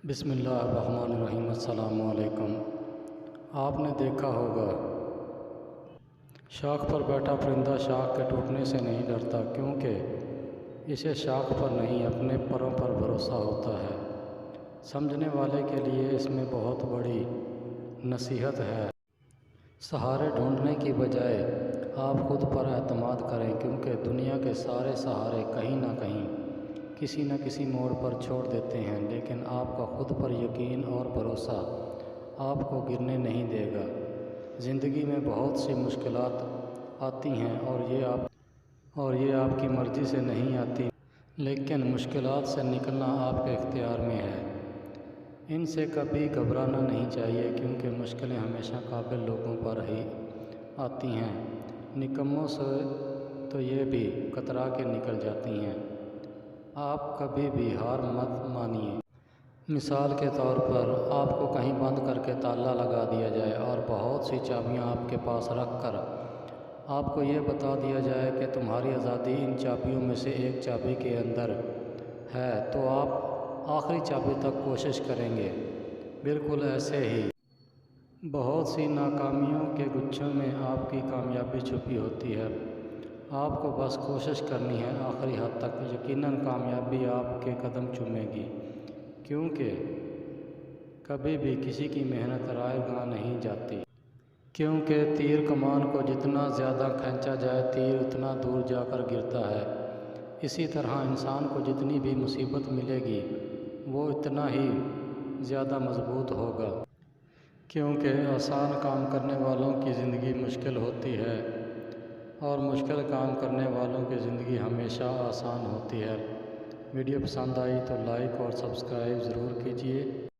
بسم اللہ الرحمن الرحیم۔ السلام علیکم۔ آپ نے دیکھا ہوگا شاخ پر بیٹھا پرندہ شاخ کے ٹوٹنے سے نہیں ڈرتا، کیونکہ اسے شاخ پر نہیں اپنے پروں پر بھروسہ ہوتا ہے۔ سمجھنے والے کے لیے اس میں بہت بڑی نصیحت ہے۔ سہارے ڈھونڈنے کی بجائے آپ خود پر اعتماد کریں، کیونکہ دنیا کے سارے سہارے کہیں نہ کہیں کسی نہ کسی موڑ پر چھوڑ دیتے ہیں، لیکن آپ کا خود پر یقین اور بھروسہ آپ کو گرنے نہیں دے گا۔ زندگی میں بہت سی مشکلات آتی ہیں اور یہ آپ کی مرضی سے نہیں آتی، لیکن مشکلات سے نکلنا آپ کے اختیار میں ہے۔ ان سے کبھی گھبرانا نہیں چاہیے، کیونکہ مشکلیں ہمیشہ قابل لوگوں پر ہی آتی ہیں۔ نکمّوں سے تو یہ بھی کترا کے نکل جاتی ہیں۔ آپ کبھی بھی ہار مت مانیے۔ مثال کے طور پر آپ کو کہیں بند کر کے تالا لگا دیا جائے اور بہت سی چابیاں آپ کے پاس رکھ کر آپ کو یہ بتا دیا جائے کہ تمہاری آزادی ان چابیوں میں سے ایک چابی کے اندر ہے، تو آپ آخری چابی تک کوشش کریں گے۔ بالکل ایسے ہی بہت سی ناکامیوں کے گچھوں میں آپ کی کامیابی چھپی ہوتی ہے۔ آپ کو بس کوشش کرنی ہے آخری حد تک۔ یقیناً کامیابی آپ کے قدم چومے گی، کیونکہ کبھی بھی کسی کی محنت رائے گاں نہیں جاتی۔ کیونکہ تیر کمان کو جتنا زیادہ کھینچا جائے، تیر اتنا دور جا کر گرتا ہے۔ اسی طرح انسان کو جتنی بھی مصیبت ملے گی، وہ اتنا ہی زیادہ مضبوط ہوگا۔ کیونکہ آسان کام کرنے والوں کی زندگی مشکل ہوتی ہے اور مشکل کام کرنے والوں کی زندگی ہمیشہ آسان ہوتی ہے۔ ویڈیو پسند آئی تو لائک اور سبسکرائب ضرور کیجیے۔